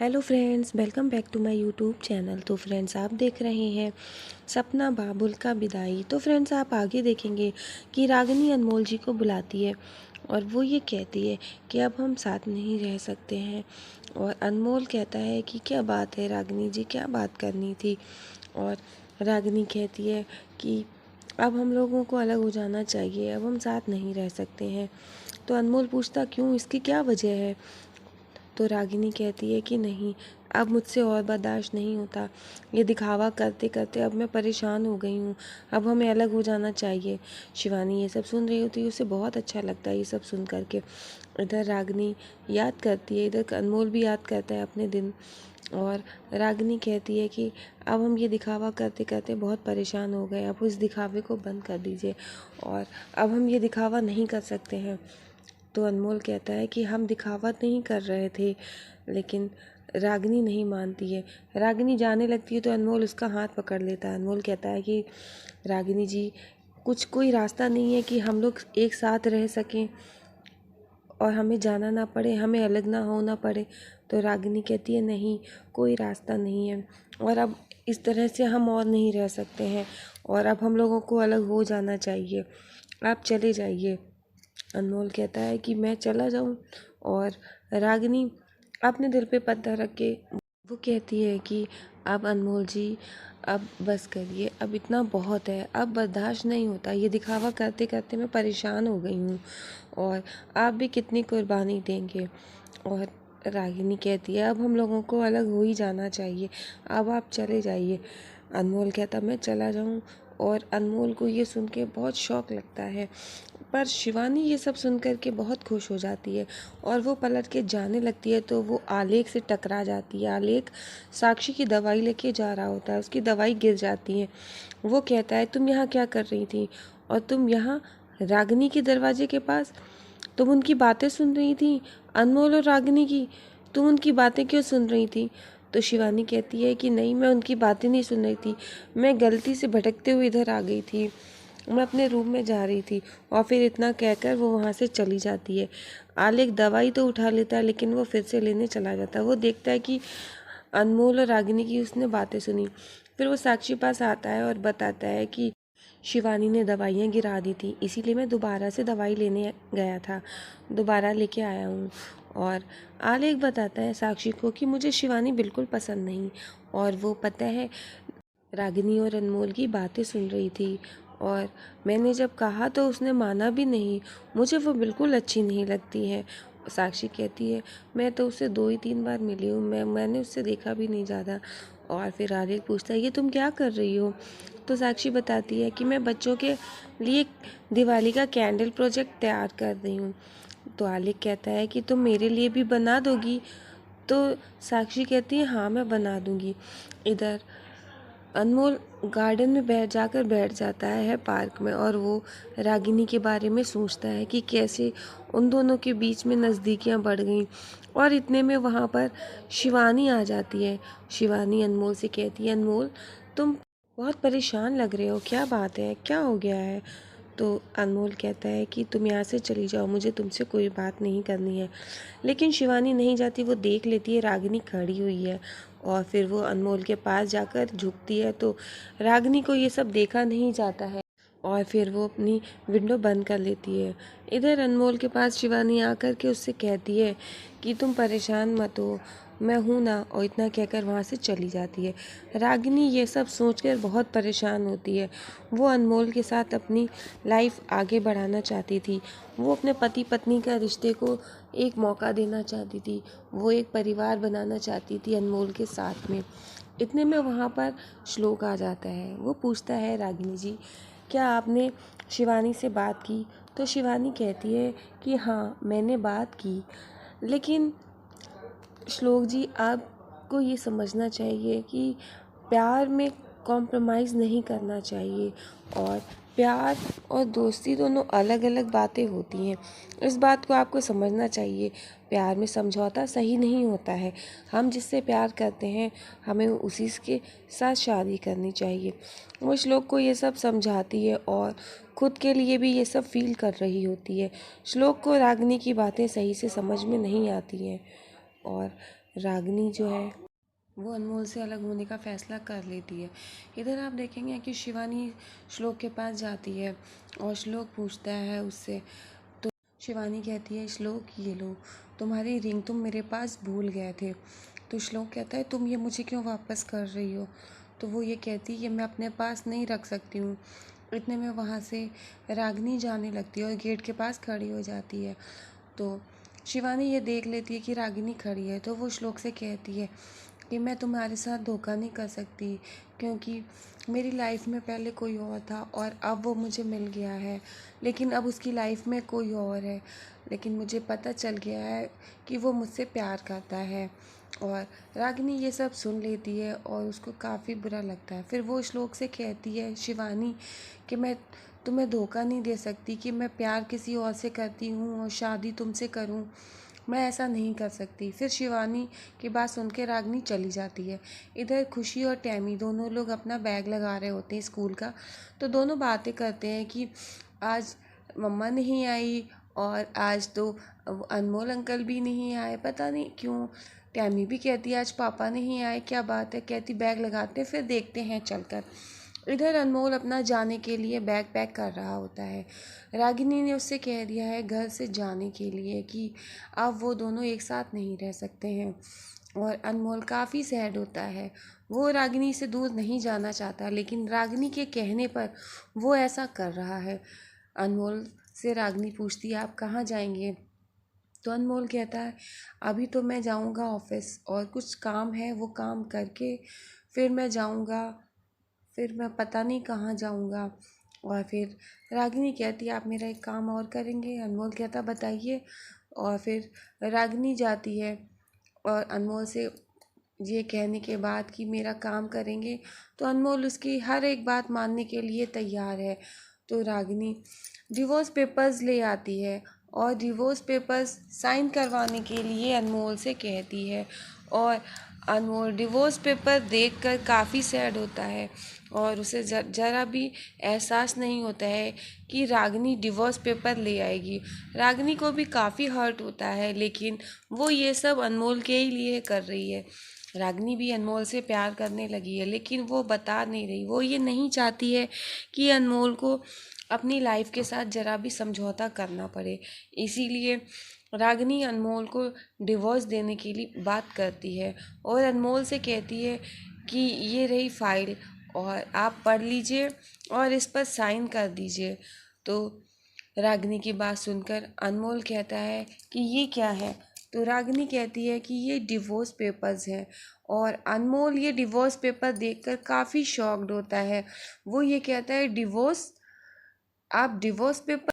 Hello friends, welcome back to my YouTube channel. तो friends, आप देख रहे हैं सपना बाबुल का विदाई। तो फ्रेंड्स, आप आगे देखेंगे कि रागिनी अनमोल जी को बुलाती है और वो ये कहती है कि अब हम साथ नहीं रह सकते हैं। और अनमोल कहता है कि क्या बात है रागिनी जी, क्या बात करनी थी। और रागिनी कहती है कि अब हम लोगों को अलग हो जाना चाहिए, अब हम साथ नहीं रह सकते हैं। तो अनमोल पूछता क्यों, इसकी क्या वजह है। तो रागिनी कहती है कि नहीं, अब मुझसे और बर्दाश्त नहीं होता। ये दिखावा करते करते अब मैं परेशान हो गई हूँ, अब हमें अलग हो जाना चाहिए। शिवानी ये सब सुन रही होती है, उसे बहुत अच्छा लगता है ये सब सुन करके। इधर रागिनी याद करती है, इधर अनमोल भी याद करता है अपने दिन। और रागिनी कहती है कि अब हम ये दिखावा करते करते बहुत परेशान हो गए, अब इस दिखावे को बंद कर दीजिए और अब हम ये दिखावा नहीं कर सकते हैं। तो अनमोल कहता है कि हम दिखावा नहीं कर रहे थे, लेकिन रागिनी नहीं मानती है। रागिनी जाने लगती है तो अनमोल उसका हाथ पकड़ लेता है। अनमोल कहता है कि रागिनी जी, कोई रास्ता नहीं है कि हम लोग एक साथ रह सकें और हमें जाना ना पड़े, हमें अलग ना होना पड़े। तो रागिनी कहती है नहीं, कोई रास्ता नहीं है और अब इस तरह से हम और नहीं रह सकते हैं और अब हम लोगों को अलग हो जाना चाहिए, आप चले जाइए। अनमोल कहता है कि मैं चला जाऊं। और रागिनी अपने दिल पे पत्थर रख के वो कहती है कि अब अनमोल जी, अब बस करिए, अब इतना बहुत है, अब बर्दाश्त नहीं होता। ये दिखावा करते करते मैं परेशान हो गई हूँ और आप भी कितनी कुर्बानी देंगे। और रागिनी कहती है अब हम लोगों को अलग हो ही जाना चाहिए, अब आप चले जाइए। अनमोल कहता मैं चला जाऊं। और अनमोल को ये सुन के बहुत शौक लगता है, पर शिवानी ये सब सुन कर के बहुत खुश हो जाती है और वो पलट के जाने लगती है तो वो आलेख से टकरा जाती है। आलेख साक्षी की दवाई लेके जा रहा होता है, उसकी दवाई गिर जाती है। वो कहता है तुम यहाँ क्या कर रही थी और तुम यहाँ रागिनी के दरवाजे के पास, तुम उनकी बातें सुन रही थी, अनमोल और रागिनी की, तुम उनकी बातें क्यों सुन रही थी। तो शिवानी कहती है कि नहीं, मैं उनकी बातें नहीं सुन रही थी, मैं गलती से भटकते हुए इधर आ गई थी, मैं अपने रूम में जा रही थी। और फिर इतना कहकर वो वहाँ से चली जाती है। आलेख दवाई तो उठा लेता है लेकिन वो फिर से लेने चला जाता है। वो देखता है कि अनमोल और रागिनी की उसने बातें सुनी। फिर वो साक्षी पास आता है और बताता है कि शिवानी ने दवाइयाँ गिरा दी थी, इसीलिए मैं दोबारा से दवाई लेने गया था, दोबारा लेके आया हूँ। और आलेख बताता है साक्षी को कि मुझे शिवानी बिल्कुल पसंद नहीं। और वो पता है रागिनी और अनमोल की बातें सुन रही थी और मैंने जब कहा तो उसने माना भी नहीं, मुझे वो बिल्कुल अच्छी नहीं लगती है। साक्षी कहती है मैं तो उससे 2 ही 3 बार मिली हूँ, मैंने उससे देखा भी नहीं ज़्यादा। और फिर आलेख पूछता है ये तुम क्या कर रही हो। तो साक्षी बताती है कि मैं बच्चों के लिए दिवाली का कैंडल प्रोजेक्ट तैयार कर रही हूँ। तो आलेख कहता है कि तुम मेरे लिए भी बना दोगी। तो साक्षी कहती है हाँ, मैं बना दूँगी। इधर अनमोल गार्डन में बैठ जाता है पार्क में, और वो रागिनी के बारे में सोचता है कि कैसे उन दोनों के बीच में नज़दीकियाँ बढ़ गईं। और इतने में वहाँ पर शिवानी आ जाती है। शिवानी अनमोल से कहती है अनमोल, तुम बहुत परेशान लग रहे हो, क्या बात है, क्या हो गया है। तो अनमोल कहता है कि तुम यहाँ से चली जाओ, मुझे तुमसे कोई बात नहीं करनी है। लेकिन शिवानी नहीं जाती, वो देख लेती है रागिनी खड़ी हुई है और फिर वो अनमोल के पास जाकर झुकती है। तो रागिनी को ये सब देखा नहीं जाता है और फिर वो अपनी विंडो बंद कर लेती है। इधर अनमोल के पास शिवानी आकर के उससे कहती है कि तुम परेशान मत हो, मैं हूँ ना, और इतना कहकर वहाँ से चली जाती है। रागिनी ये सब सोचकर बहुत परेशान होती है। वो अनमोल के साथ अपनी लाइफ आगे बढ़ाना चाहती थी, वो अपने पति पत्नी का रिश्ते को एक मौका देना चाहती थी, वो एक परिवार बनाना चाहती थी अनमोल के साथ में। इतने में वहाँ पर श्लोक आ जाता है। वो पूछता है रागिनी जी, क्या आपने शिवानी से बात की। तो शिवानी कहती है कि हाँ, मैंने बात की, लेकिन श्लोक जी, आपको ये समझना चाहिए कि प्यार में कॉम्प्रोमाइज़ नहीं करना चाहिए और प्यार और दोस्ती दोनों अलग अलग बातें होती हैं, इस बात को आपको समझना चाहिए। प्यार में समझौता सही नहीं होता है, हम जिससे प्यार करते हैं हमें उसी के साथ शादी करनी चाहिए। वो श्लोक को ये सब समझाती है और खुद के लिए भी ये सब फील कर रही होती है। श्लोक को रागिनी की बातें सही से समझ में नहीं आती हैं और रागिनी जो है वो अनमोल से अलग होने का फैसला कर लेती है। इधर आप देखेंगे कि शिवानी श्लोक के पास जाती है और श्लोक पूछता है उससे। तो शिवानी कहती है, श्लोक ये लो तुम्हारी रिंग, तुम मेरे पास भूल गए थे। तो श्लोक कहता है, तुम ये मुझे क्यों वापस कर रही हो? तो वो ये कहती है कि मैं अपने पास नहीं रख सकती हूँ। इतने में वहाँ से रागिनी जाने लगती है और गेट के पास खड़ी हो जाती है। तो शिवानी ये देख लेती है कि रागिनी खड़ी है, तो वो श्लोक से कहती है कि मैं तुम्हारे साथ धोखा नहीं कर सकती, क्योंकि मेरी लाइफ में पहले कोई और था और अब वो मुझे मिल गया है, लेकिन अब उसकी लाइफ में कोई और है। लेकिन मुझे पता चल गया है कि वो मुझसे प्यार करता है। और रागिनी ये सब सुन लेती है और उसको काफ़ी बुरा लगता है। फिर वो श्लोक से कहती है शिवानी कि मैं तुम्हें धोखा नहीं दे सकती, कि मैं प्यार किसी और से करती हूँ और शादी तुमसे करूँ, मैं ऐसा नहीं कर सकती। फिर शिवानी की बात सुन के रागिनी चली जाती है। इधर खुशी और टैमी दोनों लोग अपना बैग लगा रहे होते हैं स्कूल का। तो दोनों बातें करते हैं कि आज मम्मा नहीं आई और आज तो अनमोल अंकल भी नहीं आए, पता नहीं क्यों। टैमी भी कहती है आज पापा नहीं आए, क्या बात है? कहती बैग लगाते हैं, फिर देखते हैं चलकर। इधर अनमोल अपना जाने के लिए बैग पैक कर रहा होता है। रागिनी ने उससे कह दिया है घर से जाने के लिए कि अब वो दोनों एक साथ नहीं रह सकते हैं। और अनमोल काफ़ी सैड होता है। वो रागिनी से दूर नहीं जाना चाहता, लेकिन रागिनी के कहने पर वो ऐसा कर रहा है। अनमोल से रागिनी पूछती है आप कहाँ जाएंगे? तो अनमोल कहता है अभी तो मैं जाऊंगा ऑफिस और कुछ काम है, वो काम करके फिर मैं जाऊंगा, फिर मैं पता नहीं कहाँ जाऊंगा। और फिर रागिनी कहती है आप मेरा एक काम और करेंगे? अनमोल कहता बताइए। और फिर रागिनी जाती है और अनमोल से ये कहने के बाद कि मेरा काम करेंगे, तो अनमोल उसकी हर एक बात मानने के लिए तैयार है। तो रागिनी डिवोर्स पेपर्स ले आती है और डिवोर्स पेपर्स साइन करवाने के लिए अनमोल से कहती है। और अनमोल डिवोर्स पेपर देखकर काफ़ी सैड होता है और उसे ज़रा भी एहसास नहीं होता है कि रागिनी डिवोर्स पेपर ले आएगी। रागिनी को भी काफ़ी हर्ट होता है, लेकिन वो ये सब अनमोल के ही लिए कर रही है। रागिनी भी अनमोल से प्यार करने लगी है, लेकिन वो बता नहीं रही। वो ये नहीं चाहती है कि अनमोल को अपनी लाइफ के साथ ज़रा भी समझौता करना पड़े। इसीलिए रागिनी अनमोल को डिवोर्स देने के लिए बात करती है और अनमोल से कहती है कि ये रही फाइल और आप पढ़ लीजिए और इस पर साइन कर दीजिए। तो रागिनी की बात सुनकर अनमोल कहता है कि ये क्या है? तो रागिनी कहती है कि ये डिवोर्स पेपर्स हैं। और अनमोल ये डिवोर्स पेपर देखकर काफ़ी शॉक्ड होता है। वो ये कहता है डिवोर्स, आप डिवोर्स पेपर